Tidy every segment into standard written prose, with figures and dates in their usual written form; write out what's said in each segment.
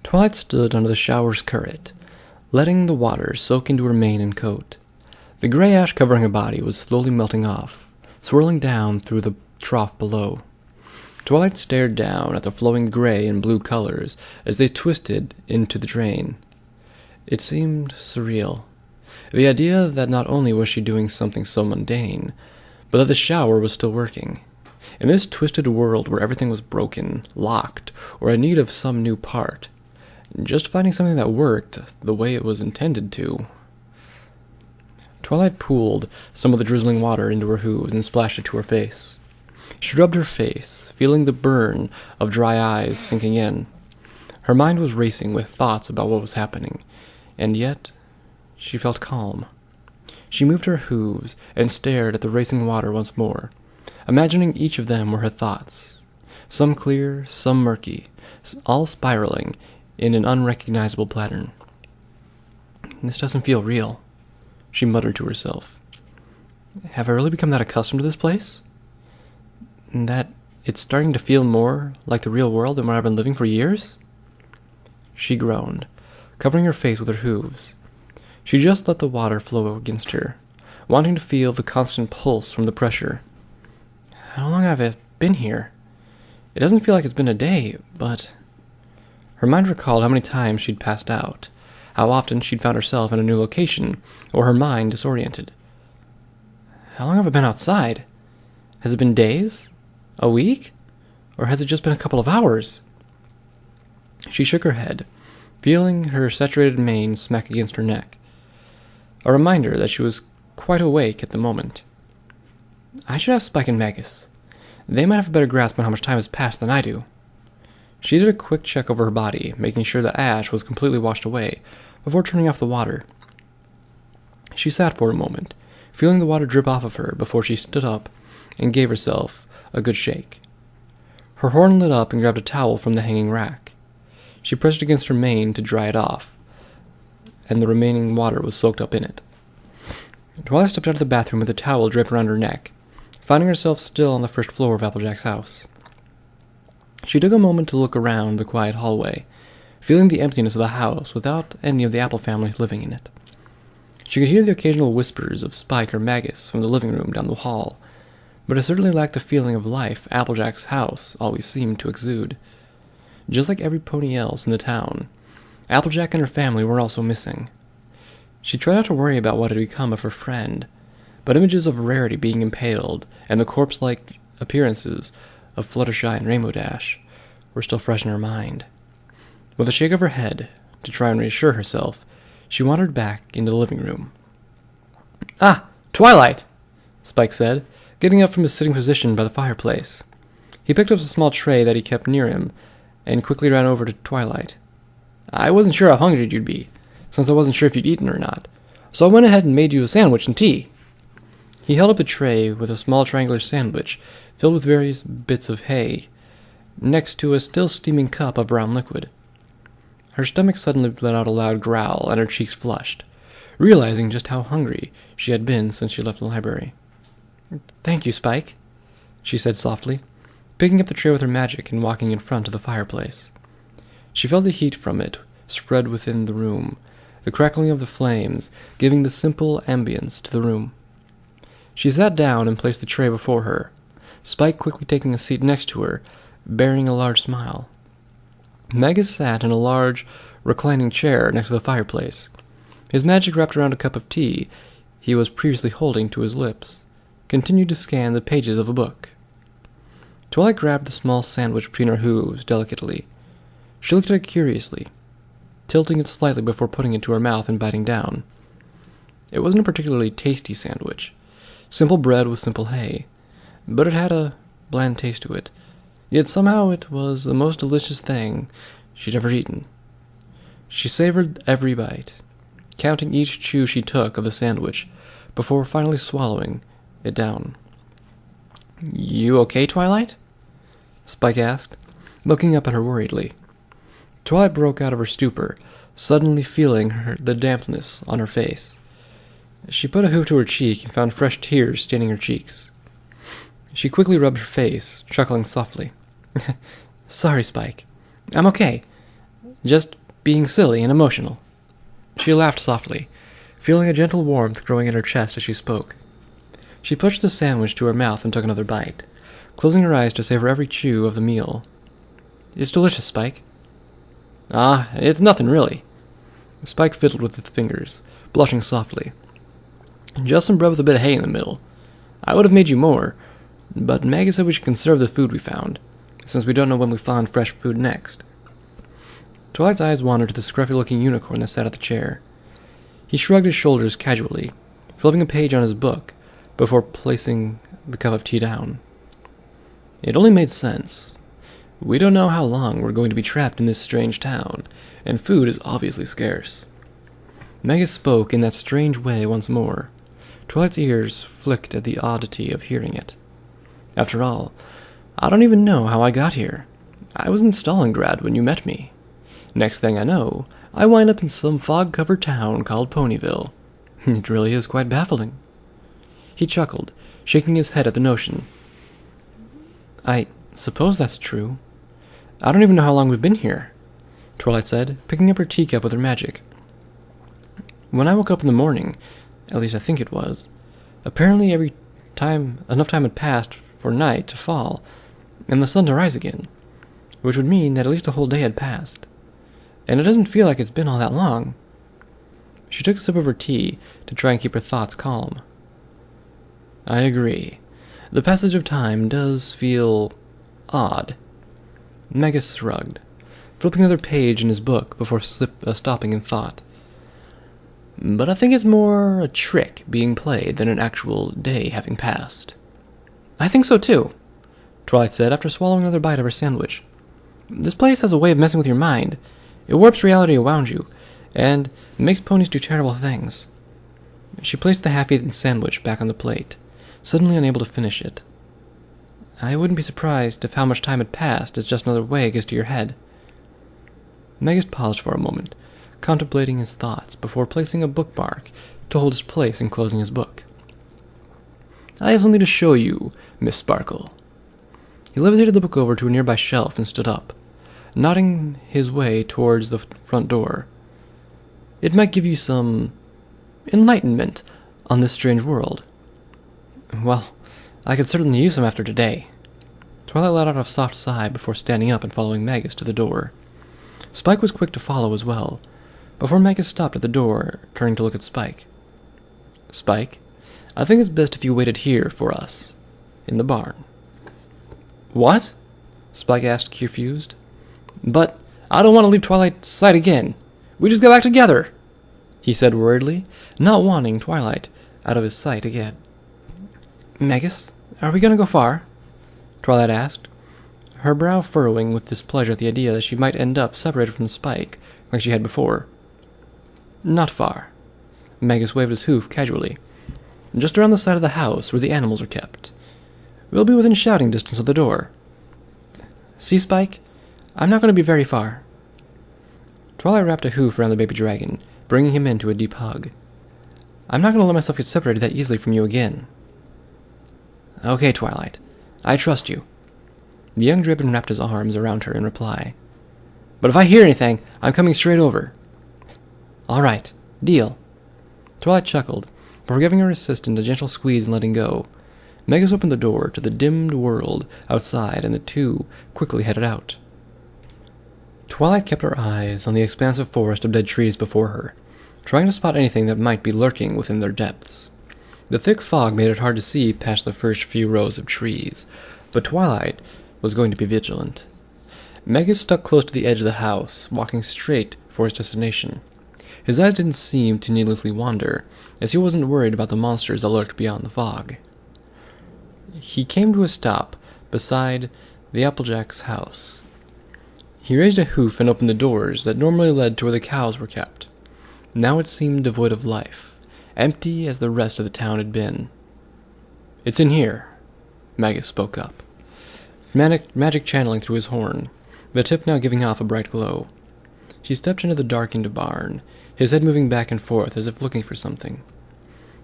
Twilight stood under the shower's current, letting the water soak into her mane and coat. The gray ash covering her body was slowly melting off, swirling down through the trough below. Twilight stared down at the flowing gray and blue colors as they twisted into the drain. It seemed surreal. The idea that not only was she doing something so mundane, but that the shower was still working. In this twisted world where everything was broken, locked, or in need of some new part, just finding something that worked the way it was intended to. Twilight pooled some of the drizzling water into her hooves and splashed it to her face. She rubbed her face, feeling the burn of dry eyes sinking in. Her mind was racing with thoughts about what was happening, and yet she felt calm. She moved her hooves and stared at the racing water once more, imagining each of them were her thoughts, some clear, some murky, all spiraling in an unrecognizable pattern. "This doesn't feel real," she muttered to herself. "Have I really become that accustomed to this place? And that it's starting to feel more like the real world than what I've been living for years?" She groaned, covering her face with her hooves. She just let the water flow against her, wanting to feel the constant pulse from the pressure. How long have I been here? It doesn't feel like it's been a day, but... Her mind recalled how many times she'd passed out, how often she'd found herself in a new location, or her mind disoriented. How long have I been outside? Has it been days? A week? Or has it just been a couple of hours? She shook her head, feeling her saturated mane smack against her neck, a reminder that she was quite awake at the moment. I should have Spike and Magus. They might have a better grasp on how much time has passed than I do. She did a quick check over her body, making sure the ash was completely washed away, before turning off the water. She sat for a moment, feeling the water drip off of her before she stood up and gave herself a good shake. Her horn lit up and grabbed a towel from the hanging rack. She pressed against her mane to dry it off, and the remaining water was soaked up in it. Twilight stepped out of the bathroom with a towel draped around her neck, finding herself still on the first floor of Applejack's house. She took a moment to look around the quiet hallway, feeling the emptiness of the house without any of the Apple family living in it. She could hear the occasional whispers of Spike or Magus from the living room down the hall, but it certainly lacked the feeling of life Applejack's house always seemed to exude. Just like every pony else in the town, Applejack and her family were also missing. She tried not to worry about what had become of her friend, but images of Rarity being impaled and the corpse-like appearances of Fluttershy and Rainbow Dash were still fresh in her mind. With a shake of her head, to try and reassure herself, she wandered back into the living room. "Ah, Twilight!" Spike said, getting up from his sitting position by the fireplace. He picked up a small tray that he kept near him and quickly ran over to Twilight. "I wasn't sure how hungry you'd be, since I wasn't sure if you'd eaten or not, so I went ahead and made you a sandwich and tea." He held up the tray with a small triangular sandwich filled with various bits of hay, next to a still steaming cup of brown liquid. Her stomach suddenly let out a loud growl, and her cheeks flushed, realizing just how hungry she had been since she left the library. "Thank you, Spike," she said softly, picking up the tray with her magic and walking in front of the fireplace. She felt the heat from it spread within the room, the crackling of the flames giving the simple ambience to the room. She sat down and placed the tray before her, Spike quickly taking a seat next to her, bearing a large smile. Magus sat in a large, reclining chair next to the fireplace, his magic wrapped around a cup of tea he was previously holding to his lips, continued to scan the pages of a book. Twilight grabbed the small sandwich between her hooves delicately. She looked at it curiously, tilting it slightly before putting it to her mouth and biting down. It wasn't a particularly tasty sandwich. Simple bread with simple hay, but it had a bland taste to it. Yet somehow it was the most delicious thing she'd ever eaten. She savored every bite, counting each chew she took of the sandwich before finally swallowing it down. "You okay, Twilight?" Spike asked, looking up at her worriedly. Twilight broke out of her stupor, suddenly feeling the dampness on her face. She put a hoof to her cheek and found fresh tears staining her cheeks. She quickly rubbed her face, chuckling softly. "Sorry, Spike. I'm okay. Just being silly and emotional." She laughed softly, feeling a gentle warmth growing in her chest as she spoke. She pushed the sandwich to her mouth and took another bite, closing her eyes to savor every chew of the meal. "It's delicious, Spike." "Ah, it's nothing really." Spike fiddled with his fingers, blushing softly. "Just some bread with a bit of hay in the middle. I would have made you more, but Maggie said we should conserve the food we found, since we don't know when we find fresh food next." Twilight's eyes wandered to the scruffy-looking unicorn that sat at the chair. He shrugged his shoulders casually, flipping a page on his book, before placing the cup of tea down. It only made sense. We don't know how long we're going to be trapped in this strange town, and food is obviously scarce. Megas spoke in that strange way once more. Twilight's ears flicked at the oddity of hearing it. "After all, I don't even know how I got here. I was in Stalingrad when you met me. Next thing I know, I wind up in some fog-covered town called Ponyville. It really is quite baffling." He chuckled, shaking his head at the notion. "I suppose that's true. I don't even know how long we've been here," Twilight said, picking up her teacup with her magic. "When I woke up in the morning, at least I think it was, apparently enough time had passed for night to fall, and the sun to rise again, which would mean that at least a whole day had passed. And it doesn't feel like it's been all that long." She took a sip of her tea to try and keep her thoughts calm. "I agree. The passage of time does feel odd." Magus shrugged, flipping another page in his book before stopping in thought. "But I think it's more a trick being played than an actual day having passed." "I think so too," Twilight said after swallowing another bite of her sandwich. "This place has a way of messing with your mind. It warps reality around you, and makes ponies do terrible things." She placed the half-eaten sandwich back on the plate, suddenly unable to finish it. "I wouldn't be surprised if how much time had passed is just another way it gets to your head." Magus paused for a moment, contemplating his thoughts before placing a bookmark to hold his place in closing his book. "I have something to show you, Miss Sparkle." He levitated the book over to a nearby shelf and stood up, nodding his way towards the front door. "It might give you some enlightenment on this strange world." "Well, I could certainly use some after today." Twilight let out a soft sigh before standing up and following Magus to the door. Spike was quick to follow as well, before Magus stopped at the door, turning to look at Spike. "Spike, I think it's best if you waited here for us, in the barn." "What?" Spike asked, confused. "But I don't want to leave Twilight's sight again. We just got back together," he said worriedly, not wanting Twilight out of his sight again. "Magus, are we going to go far?" Twilight asked, her brow furrowing with displeasure at the idea that she might end up separated from Spike, like she had before. "Not far." Magus waved his hoof casually. "Just around the side of the house where the animals are kept. We'll be within shouting distance of the door." "See, Spike? I'm not going to be very far." Twilight wrapped a hoof around the baby dragon, bringing him into a deep hug. "I'm not going to let myself get separated that easily from you again." "Okay, Twilight. I trust you." The young dragon wrapped his arms around her in reply. "But if I hear anything, I'm coming straight over." "All right. Deal." Twilight chuckled, before giving her assistant a gentle squeeze and letting go. Magus opened the door to the dimmed world outside, and the two quickly headed out. Twilight kept her eyes on the expansive forest of dead trees before her, trying to spot anything that might be lurking within their depths. The thick fog made it hard to see past the first few rows of trees, but Twilight was going to be vigilant. Magus stuck close to the edge of the house, walking straight for his destination. His eyes didn't seem to needlessly wander, as he wasn't worried about the monsters that lurked beyond the fog. He came to a stop beside the Applejack's house. He raised a hoof and opened the doors that normally led to where the cows were kept. Now it seemed devoid of life, empty as the rest of the town had been. "It's in here," Magus spoke up, magic channeling through his horn, the tip now giving off a bright glow. He stepped into the darkened barn, his head moving back and forth as if looking for something.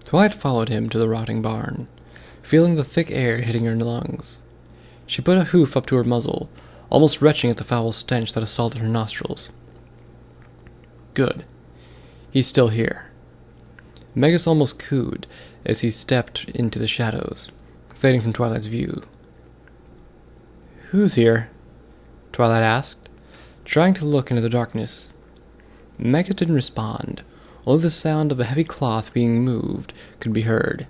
Twilight followed him to the rotting barn, feeling the thick air hitting her lungs. She put a hoof up to her muzzle, almost retching at the foul stench that assaulted her nostrils. Good. He's still here. Megas almost cooed as he stepped into the shadows, fading from Twilight's view. Who's here? Twilight asked, trying to look into the darkness. Megas didn't respond. Only the sound of a heavy cloth being moved could be heard.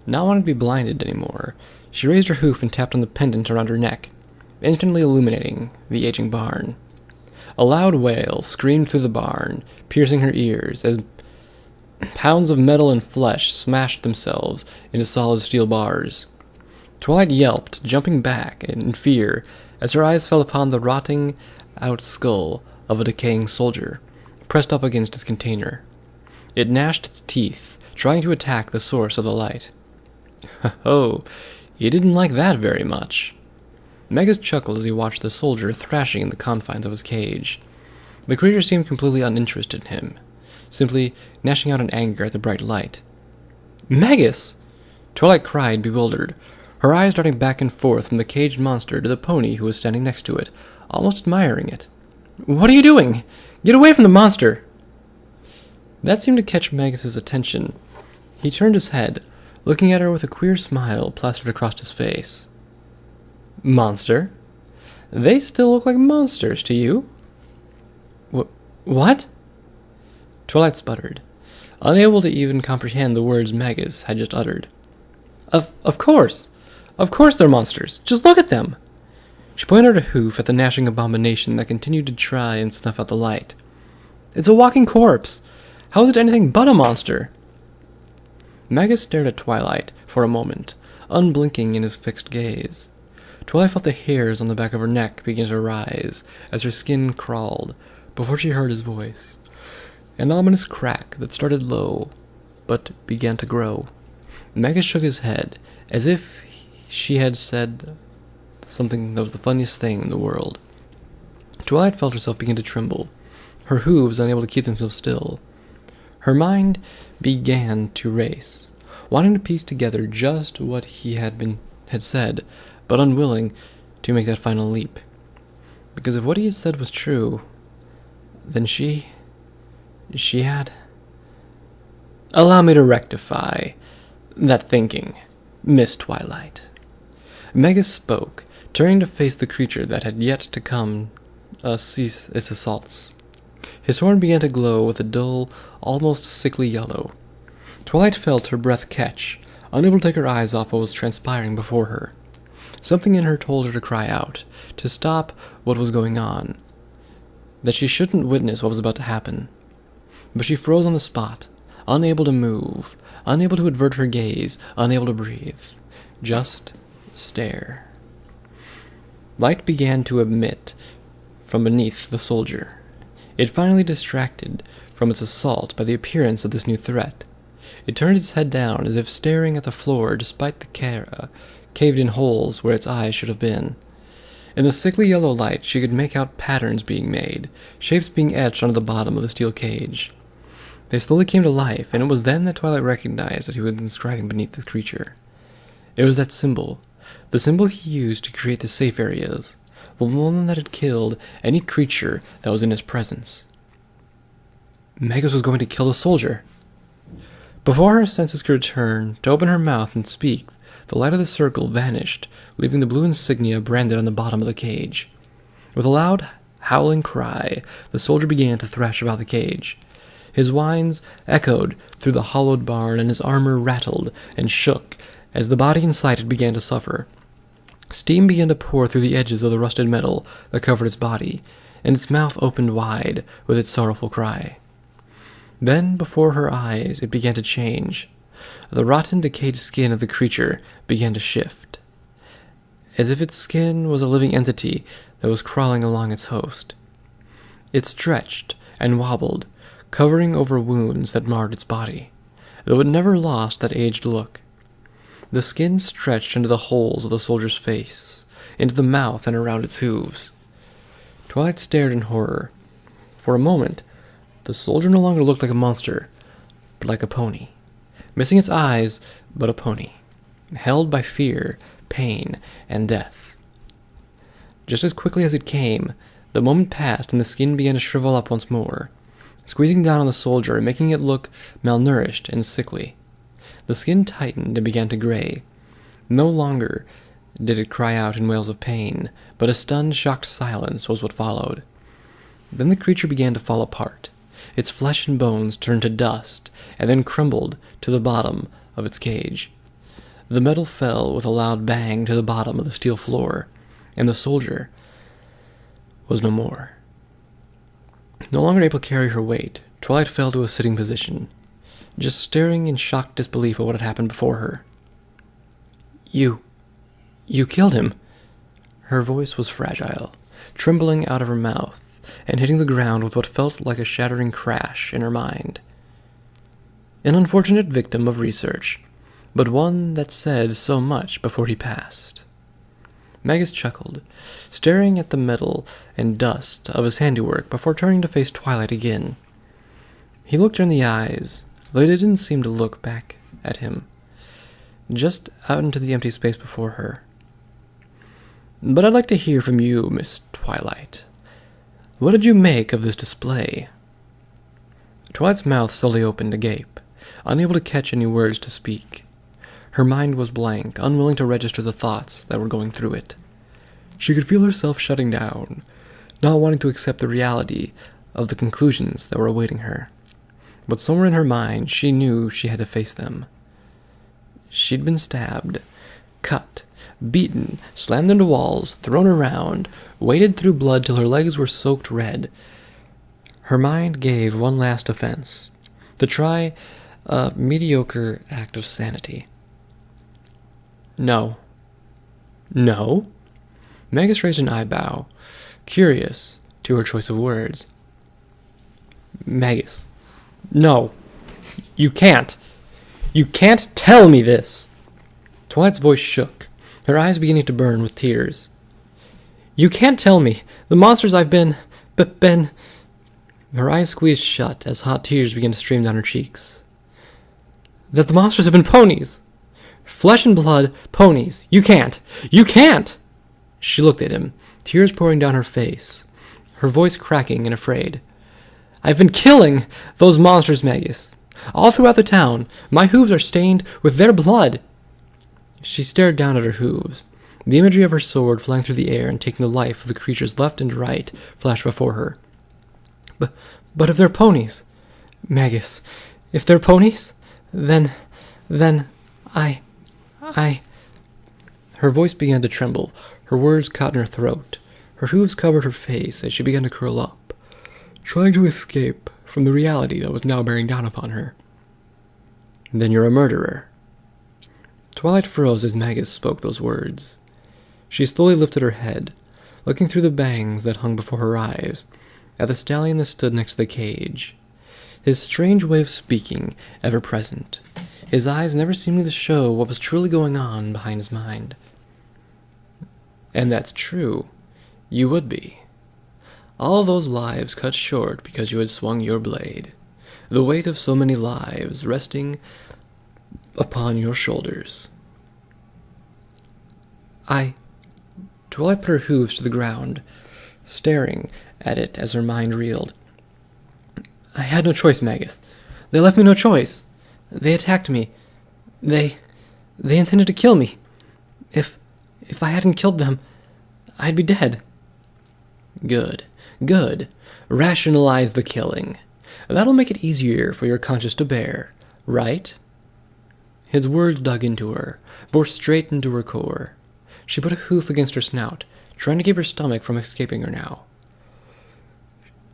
Not wanting to be blinded anymore, she raised her hoof and tapped on the pendant around her neck, instantly illuminating the aging barn. A loud wail screamed through the barn, piercing her ears as pounds of metal and flesh smashed themselves into solid steel bars. Twilight yelped, jumping back in fear as her eyes fell upon the rotting out skull of a decaying soldier, pressed up against its container. It gnashed its teeth, trying to attack the source of the light. Oh, he didn't like that very much. Megas chuckled as he watched the soldier thrashing in the confines of his cage. The creature seemed completely uninterested in him, simply gnashing out in anger at the bright light. Megas! Twilight cried, bewildered, her eyes darting back and forth from the caged monster to the pony who was standing next to it, almost admiring it. What are you doing? Get away from the monster! That seemed to catch Megas' attention. He turned his head, looking at her with a queer smile plastered across his face. Monster? They still look like monsters to you? What? Twilight sputtered, unable to even comprehend the words Megas had just uttered. Of course! Of course they're monsters! Just look at them! She pointed her hoof at the gnashing abomination that continued to try and snuff out the light. It's a walking corpse! How is it anything but a monster? Megas stared at Twilight for a moment, unblinking in his fixed gaze. Twilight felt the hairs on the back of her neck begin to rise as her skin crawled before she heard his voice. An ominous crack that started low, but began to grow. Megas shook his head, as if she had said something that was the funniest thing in the world. Twilight felt herself begin to tremble, her hooves unable to keep themselves still. Her mind began to race, wanting to piece together just what he had said, but unwilling to make that final leap. Because if what he had said was true, then she had... Allow me to rectify that thinking, Miss Twilight. Megas spoke, turning to face the creature that had yet to cease its assaults. His horn began to glow with a dull, almost sickly yellow. Twilight felt her breath catch, unable to take her eyes off what was transpiring before her. Something in her told her to cry out, to stop what was going on, that she shouldn't witness what was about to happen. But she froze on the spot, unable to move, unable to avert her gaze, unable to breathe. Just stare. Light began to emit from beneath the soldier. It finally distracted from its assault by the appearance of this new threat. It turned its head down as if staring at the floor despite the caved-in holes where its eyes should have been. In the sickly yellow light she could make out patterns being made, shapes being etched onto the bottom of the steel cage. They slowly came to life, and it was then that Twilight recognized that he was inscribing beneath the creature. It was that symbol, the symbol he used to create the safe areas, the one that had killed any creature that was in his presence. Megas was going to kill the soldier. Before her senses could return to open her mouth and speak, the light of the circle vanished, leaving the blue insignia branded on the bottom of the cage. With a loud, howling cry, the soldier began to thrash about the cage. His whines echoed through the hollowed barn, and his armor rattled and shook as the body inside it began to suffer. Steam began to pour through the edges of the rusted metal that covered its body, and its mouth opened wide with its sorrowful cry. Then, before her eyes, it began to change. The rotten, decayed skin of the creature began to shift, as if its skin was a living entity that was crawling along its host. It stretched and wobbled, covering over wounds that marred its body, though it never lost that aged look. The skin stretched into the holes of the soldier's face, into the mouth and around its hooves. Twilight stared in horror. For a moment, the soldier no longer looked like a monster, but like a pony. Missing its eyes, but a pony, held by fear, pain, and death. Just as quickly as it came, the moment passed and the skin began to shrivel up once more. squeezing down on the soldier and making it look malnourished and sickly. The skin tightened and began to gray. No longer did it cry out in wails of pain, but a stunned, shocked silence was what followed. Then the creature began to fall apart. Its flesh and bones turned to dust, and then crumbled to the bottom of its cage. The metal fell with a loud bang to the bottom of the steel floor, and the soldier was no more. No longer able to carry her weight, Twilight fell to a sitting position, just staring in shocked disbelief at what had happened before her. You killed him." Her voice was fragile, trembling out of her mouth, and hitting the ground with what felt like a shattering crash in her mind. An unfortunate victim of research, but one that said so much before he passed. Magus chuckled, staring at the metal and dust of his handiwork before turning to face Twilight again. He looked her in the eyes, though they didn't seem to look back at him, just out into the empty space before her. "But I'd like to hear from you, Miss Twilight. What did you make of this display?" Twilight's mouth slowly opened agape, unable to catch any words to speak. Her mind was blank, unwilling to register the thoughts that were going through it. She could feel herself shutting down, not wanting to accept the reality of the conclusions that were awaiting her. But somewhere in her mind, she knew she had to face them. She'd been stabbed, cut, beaten, slammed into walls, thrown around, waded through blood till her legs were soaked red. Her mind gave one last offense, to try a mediocre act of sanity. No. No? Magus raised an eyebrow, curious to her choice of words. Magus. No. You can't. You can't tell me this. Twilight's voice shook, her eyes beginning to burn with tears. You can't tell me. The monsters I've been... Her eyes squeezed shut as hot tears began to stream down her cheeks. That the monsters have been ponies. Flesh and blood, ponies. You can't. You can't! She looked at him, tears pouring down her face, her voice cracking and afraid. I've been killing those monsters, Magus. All throughout the town, my hooves are stained with their blood. She stared down at her hooves. The imagery of her sword flying through the air and taking the life of the creatures left and right flashed before her. But if they're ponies, Magus, if they're ponies, then I... Her voice began to tremble, her words caught in her throat. Her hooves covered her face as she began to curl up, trying to escape from the reality that was now bearing down upon her. Then you're a murderer. Twilight froze as Magus spoke those words. She slowly lifted her head, looking through the bangs that hung before her eyes, at the stallion that stood next to the cage. His strange way of speaking ever present, his eyes never seeming to show what was truly going on behind his mind. And that's true. You would be. All those lives cut short because you had swung your blade. The weight of so many lives resting upon your shoulders. Twilight put her hooves to the ground, staring at it as her mind reeled. I had no choice, Magus. They left me no choice. They attacked me. They intended to kill me. If I hadn't killed them, I'd be dead. Good. Rationalize the killing. That'll make it easier for your conscience to bear, right? His words dug into her, bore straight into her core. She put a hoof against her snout, trying to keep her stomach from escaping her now.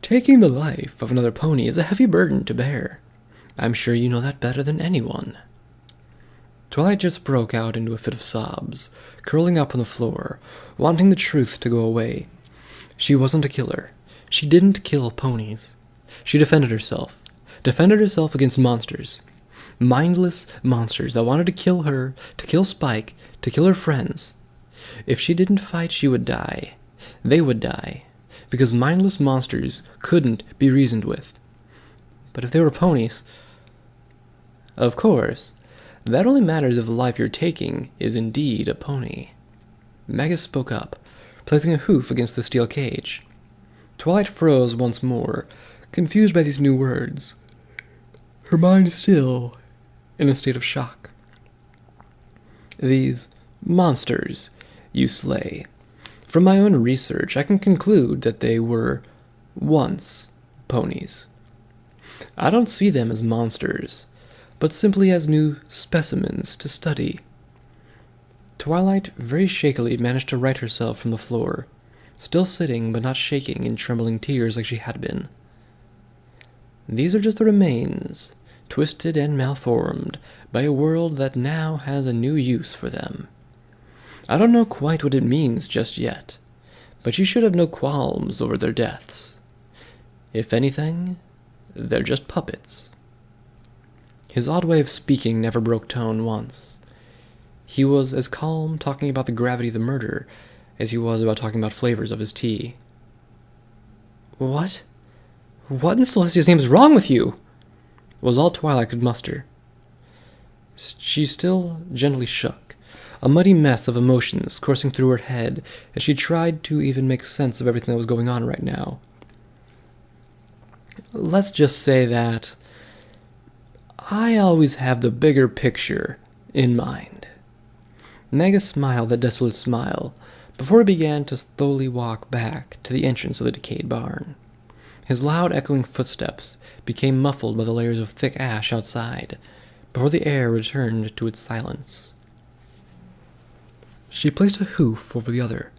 Taking the life of another pony is a heavy burden to bear. I'm sure you know that better than anyone. Twilight just broke out into a fit of sobs, curling up on the floor, wanting the truth to go away. She wasn't a killer. She didn't kill ponies. She defended herself against monsters. Mindless monsters that wanted to kill her, to kill Spike, to kill her friends. If she didn't fight, she would die. They would die, because mindless monsters couldn't be reasoned with. But if they were ponies... Of course, that only matters if the life you're taking is indeed a pony. Magus spoke up, placing a hoof against the steel cage. Twilight froze once more, confused by these new words, her mind still in a state of shock. These monsters you slay. From my own research, I can conclude that they were once ponies. I don't see them as monsters, but simply as new specimens to study. Twilight very shakily managed to right herself from the floor, still sitting but not shaking in trembling tears like she had been. These are just the remains, twisted and malformed, by a world that now has a new use for them. I don't know quite what it means just yet, but you should have no qualms over their deaths. If anything, they're just puppets. His odd way of speaking never broke tone once. He was as calm talking about the gravity of the murder as he was about talking about flavors of his tea. What? What in Celestia's name is wrong with you? Was all Twilight could muster. She still gently shook, a muddy mess of emotions coursing through her head as she tried to even make sense of everything that was going on right now. Let's just say that I always have the bigger picture in mind. Mega smiled that desolate smile before he began to slowly walk back to the entrance of the decayed barn. His loud echoing footsteps became muffled by the layers of thick ash outside before the air returned to its silence. She placed a hoof over the other,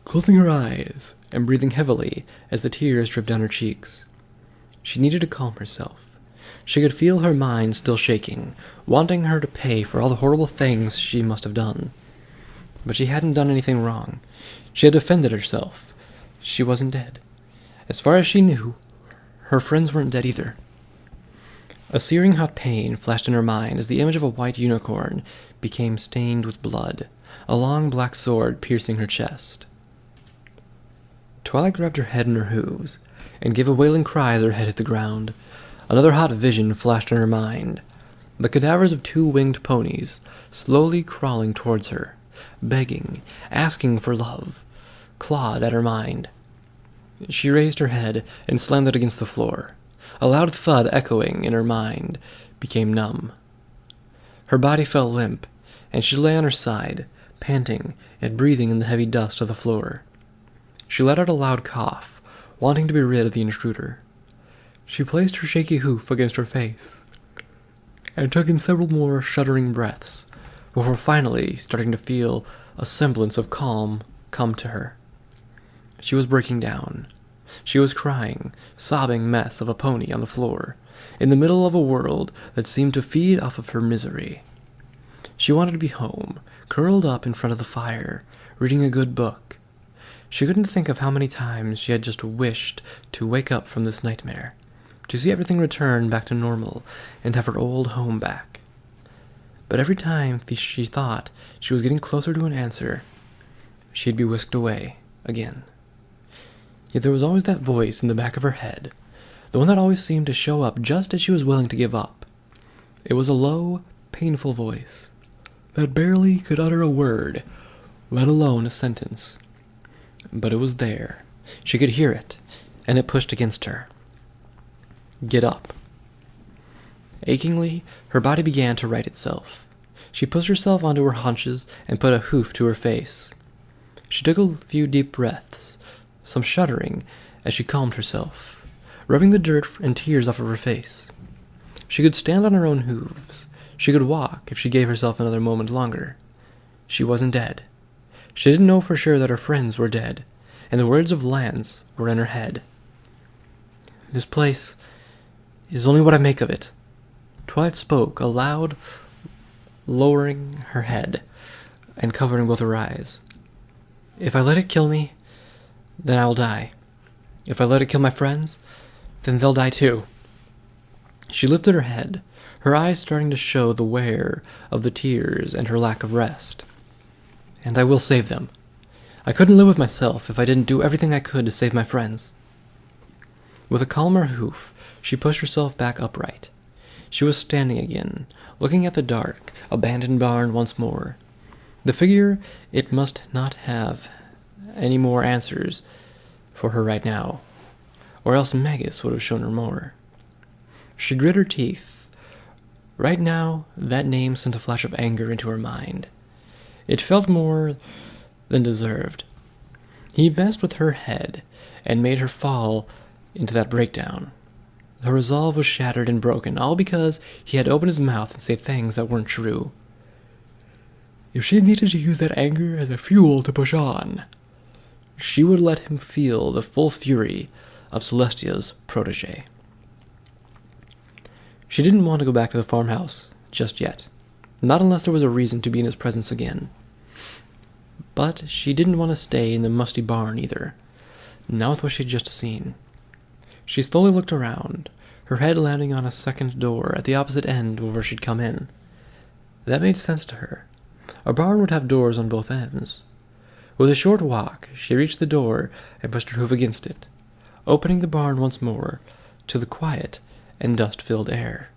closing her eyes and breathing heavily as the tears dripped down her cheeks. She needed to calm herself. She could feel her mind still shaking, wanting her to pay for all the horrible things she must have done. But she hadn't done anything wrong. She had defended herself. She wasn't dead. As far as she knew, her friends weren't dead either. A searing hot pain flashed in her mind as the image of a white unicorn became stained with blood, a long black sword piercing her chest. Twilight grabbed her head in her hooves and gave a wailing cry as her head hit the ground. Another hot vision flashed in her mind. The cadavers of two winged ponies, slowly crawling towards her, begging, asking for love, clawed at her mind. She raised her head and slammed it against the floor. A loud thud echoing in her mind became numb. Her body felt limp, and she lay on her side, panting and breathing in the heavy dust of the floor. She let out a loud cough, wanting to be rid of the intruder. She placed her shaky hoof against her face, and took in several more shuddering breaths, before finally starting to feel a semblance of calm come to her. She was breaking down. She was crying, sobbing mess of a pony on the floor, in the middle of a world that seemed to feed off of her misery. She wanted to be home, curled up in front of the fire, reading a good book. She couldn't think of how many times she had just wished to wake up from this nightmare, to see everything return back to normal and have her old home back. But every time she thought she was getting closer to an answer, she'd be whisked away again. Yet there was always that voice in the back of her head, the one that always seemed to show up just as she was willing to give up. It was a low, painful voice that barely could utter a word, let alone a sentence. But it was there. She could hear it, and it pushed against her. Get up. Achingly, her body began to right itself. She pushed herself onto her haunches and put a hoof to her face. She took a few deep breaths, some shuddering as she calmed herself, rubbing the dirt and tears off of her face. She could stand on her own hooves. She could walk if she gave herself another moment longer. She wasn't dead. She didn't know for sure that her friends were dead, and the words of Lance were in her head. This place is only what I make of it. Twilight spoke aloud, lowering her head and covering both her eyes. If I let it kill me, then I will die. If I let it kill my friends, then they'll die too. She lifted her head, her eyes starting to show the wear of the tears and her lack of rest. And I will save them. I couldn't live with myself if I didn't do everything I could to save my friends. With a calmer hoof, she pushed herself back upright. She was standing again, looking at the dark, abandoned barn once more. The figure, it must not have any more answers for her right now. or else Magus would have shown her more. She grit her teeth. Right now, that name sent a flash of anger into her mind. It felt more than deserved. He messed with her head and made her fall into that breakdown. Her resolve was shattered and broken, all because he had opened his mouth and say things that weren't true. If she needed to use that anger as a fuel to push on, she would let him feel the full fury of Celestia's protege. She didn't want to go back to the farmhouse just yet, not unless there was a reason to be in his presence again. But she didn't want to stay in the musty barn either, not with what she'd just seen. She slowly looked around, her head landing on a second door at the opposite end of where she'd come in. That made sense to her. A barn would have doors on both ends. With a short walk, she reached the door and pushed her hoof against it, opening the barn once more to the quiet and dust-filled air.